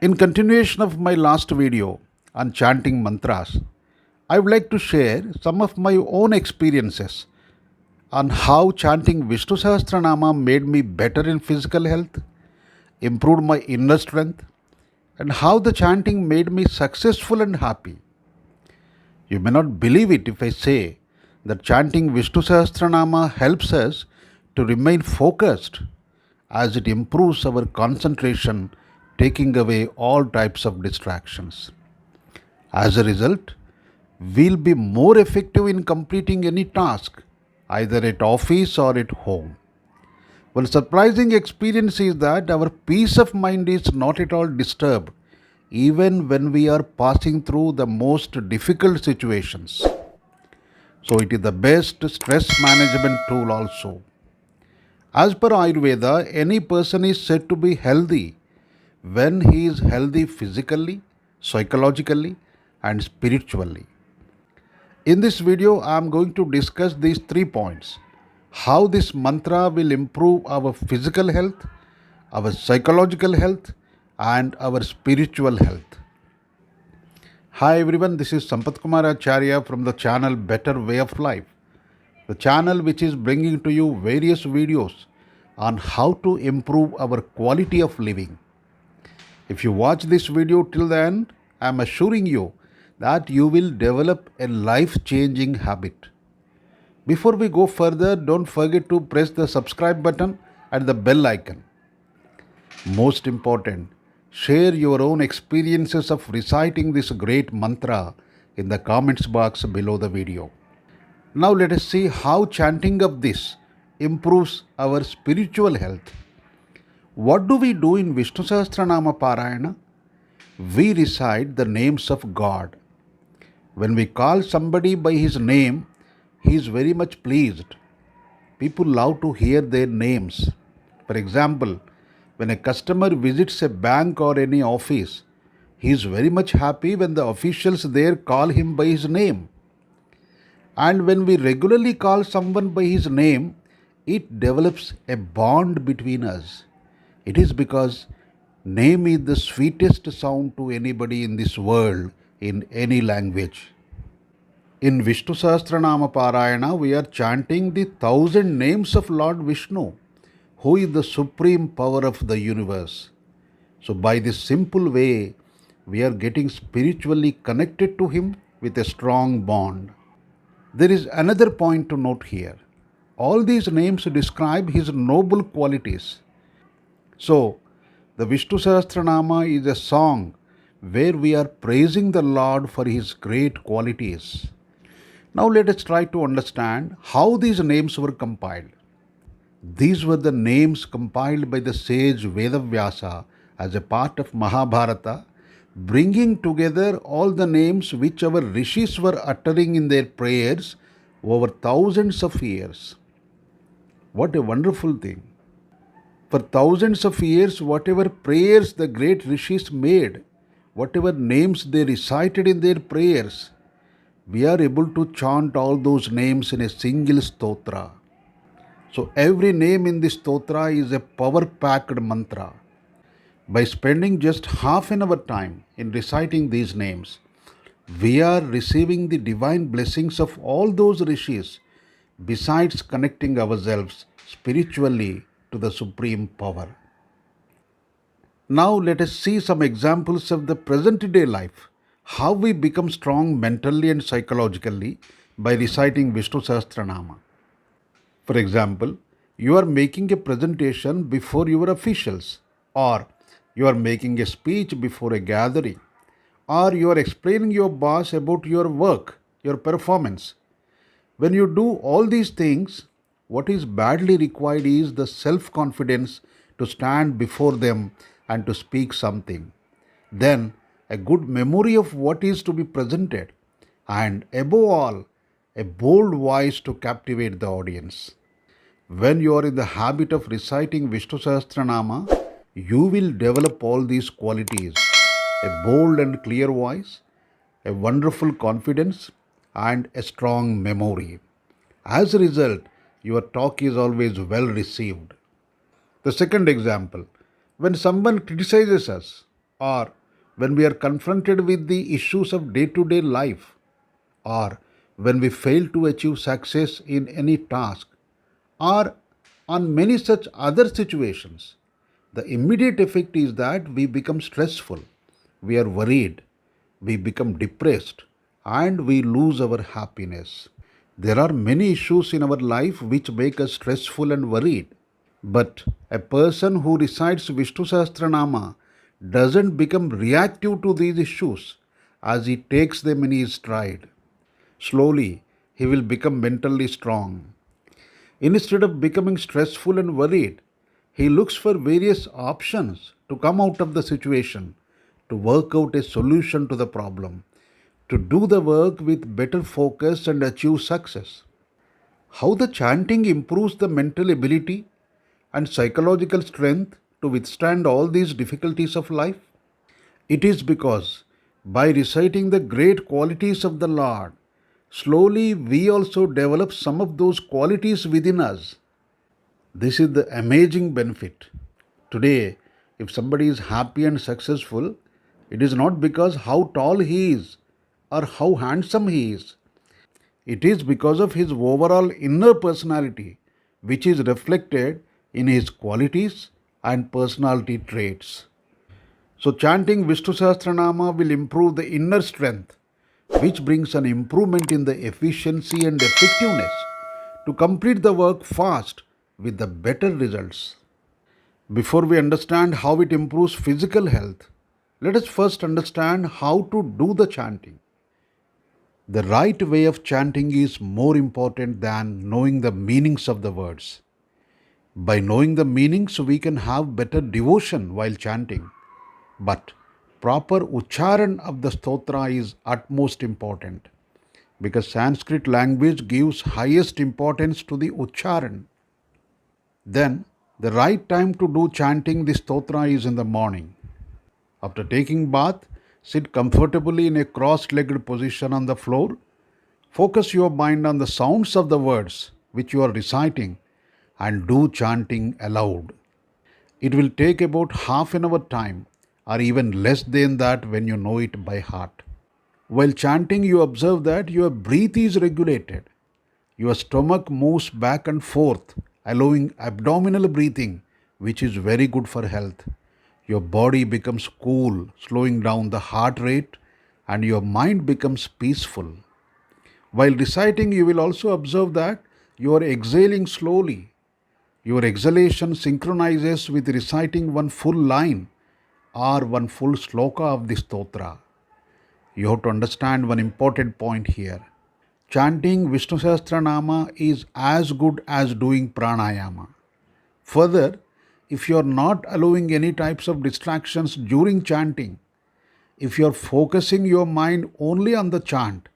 In continuation of my last video on chanting mantras, I would like to share some of my own experiences on how chanting Vishnu Sahasranama made me better in physical health, improved my inner strength, and how the chanting made me successful and happy. You may not believe it if I say that chanting Vishnu Sahasranama helps us to remain focused as it improves our concentration, taking away all types of distractions. As a result, we'll be more effective in completing any task, either at office or at home. One surprising experience is that our peace of mind is not at all disturbed, even when we are passing through the most difficult situations. So, it is the best stress management tool also. As per Ayurveda, any person is said to be healthy when he is healthy physically, psychologically, and spiritually. In this video, I am going to discuss these 3 points: how this mantra will improve our physical health, our psychological health, and our spiritual health. Hi everyone, this is Sampath Kumar Acharya from the channel Better Way of Life, the channel which is bringing to you various videos on how to improve our quality of living. If you watch this video till the end, I am assuring you that you will develop a life-changing habit. Before we go further, don't forget to press the subscribe button and the bell icon. Most important, share your own experiences of reciting this great mantra in the comments box below the video. Now let us see how chanting of this improves our spiritual health. What do we do in Vishnu Sahasranama Parayana? We recite the names of God. When we call somebody by his name, he is very much pleased. People love to hear their names. For example, when a customer visits a bank or any office, he is very much happy when the officials there call him by his name. And when we regularly call someone by his name, it develops a bond between us. It is because name is the sweetest sound to anybody in this world in any language. In Vishnu Sahasranama Parayana, we are chanting the 1,000 names of Lord Vishnu, who is the supreme power of the universe. So by this simple way, we are getting spiritually connected to him with a strong bond. There is another point to note here. All these names describe his noble qualities. So, the Vishnu Sahasranama is a song where we are praising the Lord for his great qualities. Now let us try to understand how these names were compiled. These were the names compiled by the sage Vedavyasa as a part of Mahabharata, bringing together all the names which our rishis were uttering in their prayers over thousands of years. What a wonderful thing! For thousands of years, whatever prayers the great rishis made, whatever names they recited in their prayers, we are able to chant all those names in a single stotra. So every name in this stotra is a power-packed mantra. By spending just half an hour time in reciting these names, we are receiving the divine blessings of all those rishis, besides connecting ourselves spiritually to the supreme power. Now let us see some examples of the present day life, how we become strong mentally and psychologically by reciting Vishnu Sahasranama. For example, you are making a presentation before your officials, or you are making a speech before a gathering, or you are explaining your boss about your work, your performance. When you do all these things, what is badly required is the self-confidence to stand before them and to speak something. Then, a good memory of what is to be presented, and above all, a bold voice to captivate the audience. When you are in the habit of reciting Vishnu Sahasranama, you will develop all these qualities: a bold and clear voice, a wonderful confidence, and a strong memory. As a result, your talk is always well received. The second example: when someone criticizes us or when we are confronted with the issues of day to day life, or when we fail to achieve success in any task, or on many such other situations, the immediate effect is that we become stressful, we are worried, we become depressed, and we lose our happiness. There are many issues in our life which make us stressful and worried. But a person who recites Vishnu Sahasranama doesn't become reactive to these issues as he takes them in his stride. Slowly, he will become mentally strong. Instead of becoming stressful and worried, he looks for various options to come out of the situation, to work out a solution to the problem, to do the work with better focus and achieve success. How the chanting improves the mental ability and psychological strength to withstand all these difficulties of life? It is because by reciting the great qualities of the Lord, slowly we also develop some of those qualities within us. This is the amazing benefit. Today, if somebody is happy and successful, it is not because how tall he is or how handsome he is. It is because of his overall inner personality, which is reflected in his qualities and personality traits. So, chanting Vishnu Sahasranama will improve the inner strength, which brings an improvement in the efficiency and effectiveness to complete the work fast with the better results. Before we understand how it improves physical health, let us first understand how to do the chanting. The right way of chanting is more important than knowing the meanings of the words. By knowing the meanings, we can have better devotion while chanting. But proper ucharan of the stotra is utmost important because Sanskrit language gives highest importance to the ucharan. Then, the right time to do chanting the stotra is in the morning. After taking bath, sit comfortably in a cross-legged position on the floor. Focus your mind on the sounds of the words which you are reciting and do chanting aloud. It will take about half an hour time or even less than that when you know it by heart. While chanting, you observe that your breath is regulated. Your stomach moves back and forth, allowing abdominal breathing, which is very good for health. Your body becomes cool, slowing down the heart rate, and your mind becomes peaceful. While reciting, you will also observe that you are exhaling slowly. Your exhalation synchronizes with reciting one full line or one full sloka of the stotra. You have to understand one important point here. Chanting Vishnu Sahasranama is as good as doing pranayama. Further, if you are not allowing any types of distractions during chanting, if you are focusing your mind only on the chant,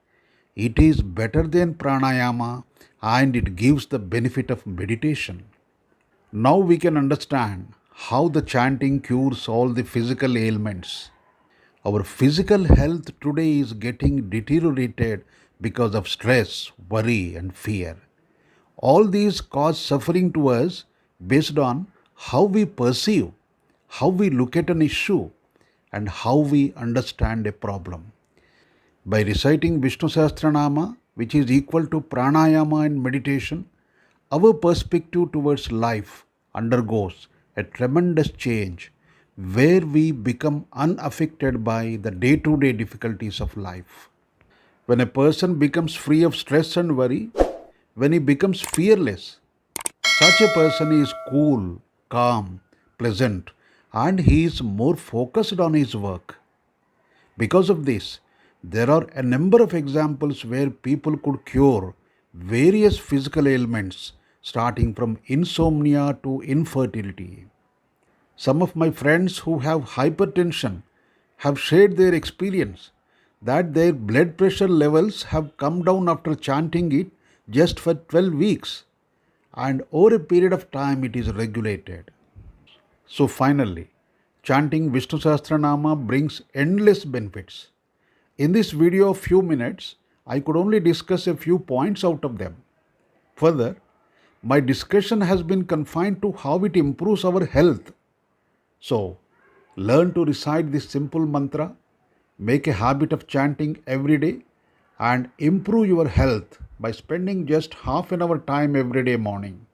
it is better than pranayama and it gives the benefit of meditation. Now we can understand how the chanting cures all the physical ailments. Our physical health today is getting deteriorated because of stress, worry, and fear. All these cause suffering to us based on how we perceive, how we look at an issue, and how we understand a problem. By reciting Vishnu Sahasranama, which is equal to pranayama and meditation, our perspective towards life undergoes a tremendous change where we become unaffected by the day to day difficulties of life. When a person becomes free of stress and worry, when he becomes fearless, such a person is cool, calm, pleasant, and he is more focused on his work. Because of this, there are a number of examples where people could cure various physical ailments, starting from insomnia to infertility. Some of my friends who have hypertension have shared their experience that their blood pressure levels have come down after chanting it just for 12 weeks, and over a period of time it is regulated. So finally, chanting Vishnu Sahasranama brings endless benefits. In this video of few minutes, I could only discuss a few points out of them. Further, my discussion has been confined to how it improves our health. So, Learn to recite this simple mantra, make a habit of chanting every day, and improve your health by spending just half an hour time every day morning.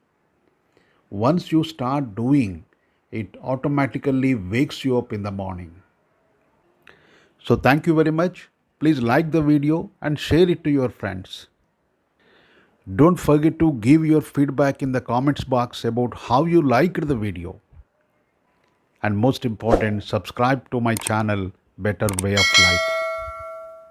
Once you start doing, it automatically wakes you up in the morning. So thank you very much. Please like the video and share it to your friends. Don't forget to give your feedback in the comments box about how you liked the video. And most important, subscribe to my channel, Better Way of Life.